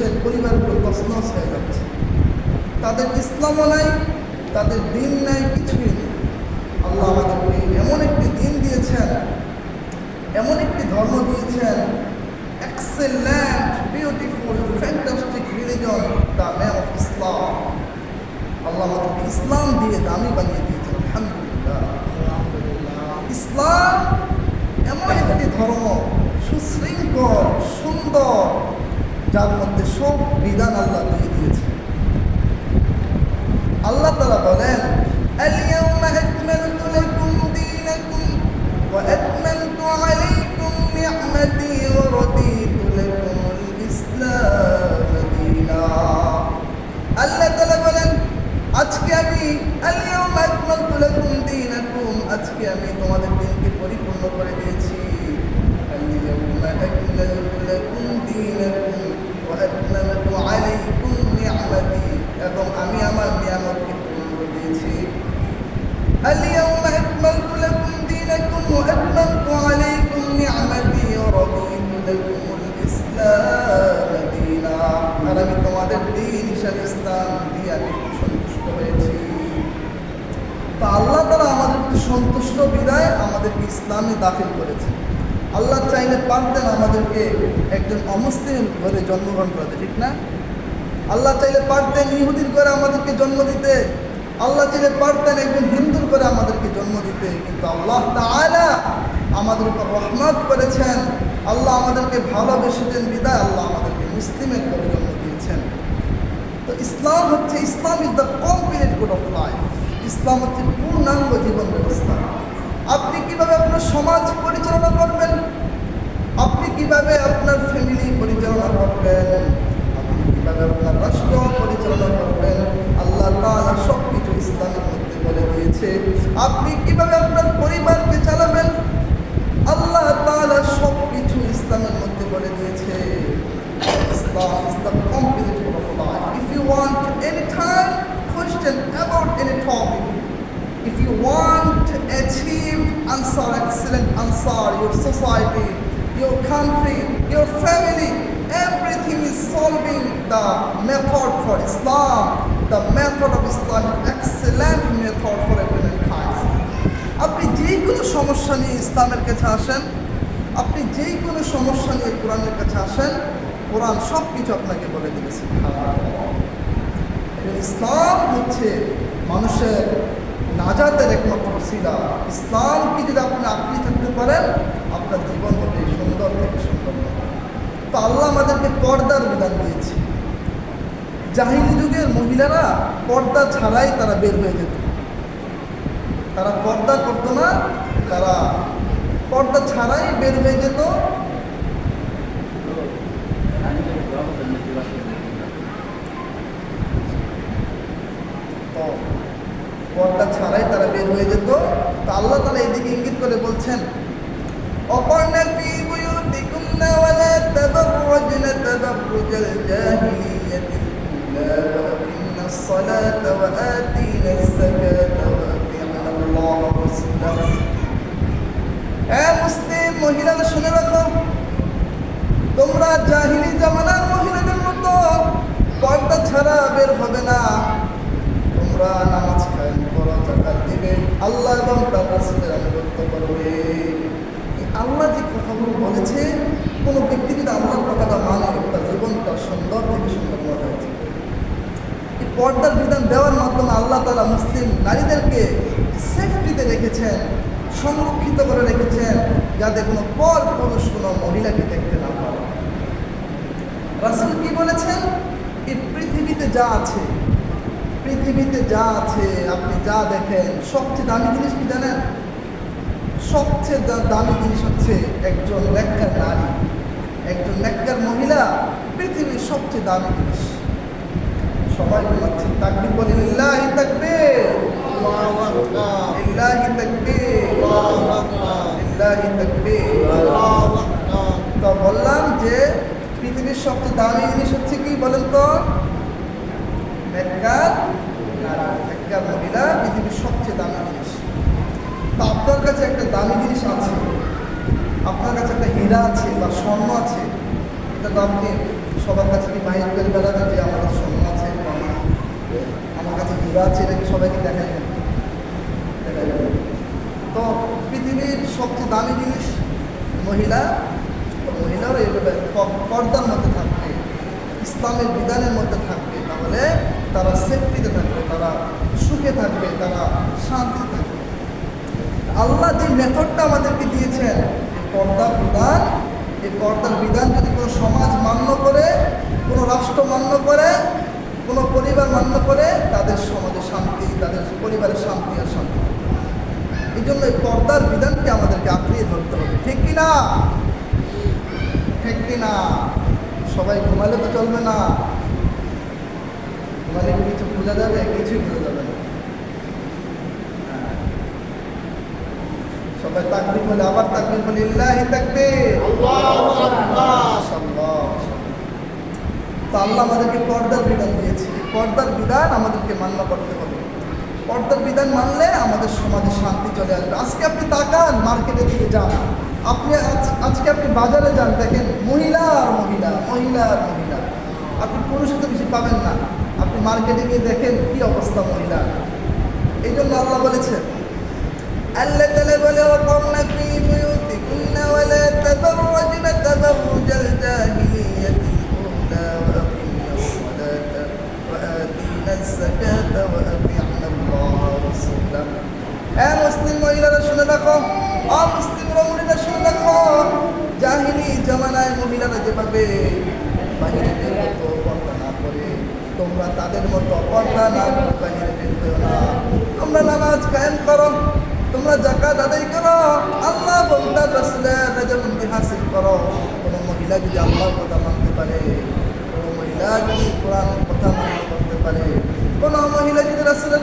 দেশের পরিবারগুলো তছনছ হয়ে যাচ্ছে। তাদের ইসলামও নাই, তাদের দিন নাই, কিছুই নেই। আল্লাহ আমাদেরকে এমন একটি দিন দিয়েছেন, এমন একটি ধর্ম দিয়েছেন, excellent, beautiful, fantastic religion, the man of Islam. আল্লাহ আমাদেরকে ইসলাম দিয়ে দামি বানিয়ে দিয়েছেন, আলহামদুলিল্লাহ। ইসলাম এমন একটি ধর্ম, সুশৃঙ্খল, সুন্দর, যার মধ্যে সব বিধান আল্লাহ দিয়ে দিয়েছেন। আল্লাহ তাআলা বলেন, আল-ইয়াওমা আকমালতু লাকুম দীনাকুম ওয়া আতমামতু আলাইকুম নি'মাতি ওয়া রাদিতু লাকুমুল ইসলাম দীনা। আল্লাহ তাআলা বলেন, আজকে আমি আল-ইয়াওমা আকমালতু লাকুম দীনাকুম, আজকে আমি তোমাদের দিনকে পরিপূর্ণ করে দিয়েছি। আল-ইয়াওমা আকমালতু লাকুম দীনাকুম ওয়া আতমামতু আলাইকুম নি'মাতি, এবং আমি আমার নিয়ামতকে পূর্ণ করে দিয়েছি। আল-ইয়াওমা আকমালতু লাকুম দীনাকুম ওয়া আতমামতু আলাইকুম নি'মাতি ওয়া রাদিতু লাকুমুল ইসলাম দীনা, আর আমি তোমাদের দিন হিসাবে ইসলাম দিয়ে আমি সন্তুষ্ট হয়েছি। তো আল্লাহ তাআলা আমাদেরকে সন্তুষ্ট বিদায় আমাদেরকে ইসলামে দাখিল করেছে। আল্লাহ চাইলে পারতেন আমাদেরকে একজন অমুসলিম ঘরে জন্মগ্রহণ করাতে, ঠিক না? আল্লাহ চাইলে পারতেন ইহুদির ঘরে আমাদেরকে জন্ম দিতে, আল্লাহ চাইলে পারতেন একজন হিন্দুর ঘরে আমাদেরকে জন্ম দিতে, কিন্তু আল্লাহ তাআলা আমাদের উপর রহমত করেছেন। আল্লাহ আমাদেরকে ভালোবেসেছেন বিদায় আল্লাহ আমাদেরকে মুসলিমের ঘরে জন্ম দিয়েছেন। তো ইসলাম হচ্ছে, Islam is the complete code of life. ইসলাম হচ্ছে পূর্ণাঙ্গ জীবন ব্যবস্থা। আপনি কিভাবে আপনার সমাজ পরিচালনা করবেন, আপনি কিভাবে আপনার ফ্যামিলি পরিচালনা করবেন, আপনি কিভাবে আপনার রাষ্ট্র পরিচালনা করবেন, আল্লাহ তাআলা সব কিছু ইসলামের মধ্যে বলে দিয়েছে। আপনি কিভাবে আপনার পরিবারকে চালাবেন, আল্লাহ তাআলা সব কিছু ইসলামের মধ্যে বলে দিয়েছে। Islam is the complete code of life. If you want any time question about any topic, if you want to achieve answer, excellent answer, your society, your country, your family, everything is solving the method for Islam. The method of Islam is excellent method for every mankind. আপনি যে কোনো সমস্যা নিয়ে ইসলামের কাছে আসেন, আপনি যে কোনো সমস্যা নিয়ে কোরআনের কাছে আসেন, কোরআন সব কিছু আপনাকে বলে দিয়েছে। ইসলাম হচ্ছে মানুষের নাজাতের একমাত্র ওসিলা। ইসলামকে যদি আপনি থাকতে পারেন, আপনার জীবন হবে সুন্দর থেকে সুন্দর। তো আল্লাহ আমাদেরকে পর্দার বিধান দিয়েছে। জাহিলি যুগের মহিলারা পর্দা ছাড়াই তারা বের হয়ে যেত, তারা পর্দা করতো না, তারা পর্দা ছাড়াই বের হয়ে যেত। পর্দা ছাড়াই তারা বের হয়ে যেত। তো আল্লাহ তাআলা এদিকে ইঙ্গিত করে বলছেন, অপর্ণা ফি বুয়ুতিকুন্না ওয়া লা তাবাররুজনা তাবাররুজাল জাহিলিয়াতিল উলা ওয়া আকিমনাস সালাতা ওয়া আতিনাস যাকাতা ওয়া আতিউল্লাহ ওয়া রাসূলাহু। মুসলিম মহিলারা শুনে রাখো, তোমরা জাহিলি জামানার মহিলাদের মতো পর্দা ছাড়া বের হবে না। তোমরা নামাজ কায়েম করো, যাকাত দিবে, আল্লাহ এবং তার রাসূলের আনুগত্য করবে। আল্লাহ যে কথাগুলো বলেছে, কোনো ব্যক্তি যদি আল্লাহর কথাটা মানে, তার জীবনটা সুন্দর থেকে সুন্দর হয়েছে। এই পর্দার বিধান দেওয়ার মাধ্যমে আল্লাহ তাআলা মুসলিম নারীদেরকে সেফটিতে রেখেছেন, সংরক্ষিত করে রেখেছেন, যাতে কোনো পর পুরুষ কোনো মহিলাকে দেখতে না পারে। রাসূল কি বলেছেন? এই পৃথিবীতে যা আছে, পৃথিবীতে যা আছে, আপনি যা দেখেন, সবচেয়ে দামি জিনিস কি জানেন? সবচেয়ে দামি জিনিস হচ্ছে একজন নেককার নারী, একজন নেককার মহিলা পৃথিবীর সবচেয়ে দামি জিনিস। সবাই বলছে তাকবীর, বলি লিল্লাহি তাকবীর, আল্লাহু আকবার, লিল্লাহি তাকবীর, আল্লাহু আকবার, লিল্লাহি তাকবীর, আল্লাহু আকবার। তো বললাম যে পৃথিবীর সবচেয়ে দামি জিনিস হচ্ছে কি বলেন তো? নেককার নারী, নেককার মহিলা পৃথিবীর সবচেয়ে দামি জিনিস। তো আপনার কাছে একটা দামি জিনিস আছে, আপনার কাছে একটা হীরা আছে বা স্বর্ণ আছে, এটা তো আপনি সবার কাছে কি মাইক করে বেড়াবে যে আমাদের সম্মান আছে, আমার কাছে ঘুরা আছে, এটা কি সবাইকে দেখাই না? দেখাই না। তো পৃথিবীর সবচেয়ে দামি জিনিস মহিলা, মহিলারও এইভাবে পর্দার মধ্যে থাকবে, ইসলামের বিধানের মধ্যে থাকবে, তাহলে তারা সেফটিতে থাকবে, তারা সুখে থাকবে, তারা শান্তিতে থাকবে। আল্লাহ যে মেথডটা আমাদেরকে দিয়েছেন পর্দার বিধান, এই পর্দার বিধান যদি কোনো সমাজ মান্য করে, কোনো রাষ্ট্র মান্য করে, কোনো পরিবার মান্য করে, তাদের সমাজে শান্তি, তাদের পরিবারের শান্তি আর শান্তি। এই জন্য এই পর্দার বিধানকে আমাদেরকে আঁকড়িয়ে ধরতে হবে, ঠিক কিনা? ঠিক কিনা? সবাই ঘুমালে তো চলবে না, ঘুমালে কিছু বোঝা যাবে? কিছুই বোঝা যাবে না। সবাই তাকবীর বলে, আবার তাকবীর বলে, লিল্লাহি তাকবীর, আল্লাহু আকবার। তো আল্লাহ আমাদেরকে পর্দার বিধান দিয়েছে, পর্দার বিধান আমাদেরকে মান্য করতে হবে। পর্দার বিধান মানলে আমাদের সমাজে শান্তি চলে আসবে। আজকে আপনি তাকান, মার্কেটের দিকে যান, আপনি আজকে আপনি বাজারে যান, দেখেন মহিলা আর মহিলা, মহিলা আর মহিলা, আপনি পুরুষে তো বেশি পাবেন না। আপনি মার্কেটে গিয়ে দেখেন কি অবস্থা মহিলা। এই জন্য আল্লাহ বলেছেন, আল্লাহ তাআলা বলে, ওয়াকারনা ফী বুয়ুতিকুন্না ওয়া লা তাবাররাজনা তাবাররুজাল জাহিলিয়াতিল উলা ওয়া আকিমনাস সালাতা ওয়া আতিনাজ যাকাতা ওয়া আতি'না আল্লাহ ওয়া রাসূলাহু। মুসলিম মহিলারা শুনে রাখো, অমুসলিম মহিলারা শুনে রাখো, জাহিলি জামানায় মহিলারা যেভাবে বাহিরে বের হতো পর্দা না করে, তোমরা তাদের মতো পর্দা না করে বাহিরে বের হও না। তোমরা নামাজ কায়েম করো, তোমরা যাকাত আদায় করো, আল্লাহ বন্দার রাসূলের রাজামন্দি হাসিল করো। কোনো মহিলা যদি আল্লাহর কথা মানতে পারে, কোনো মহিলা যদি কোরআনের কথা মানতে পারে, কোনো মহিলা যদি রাসূলের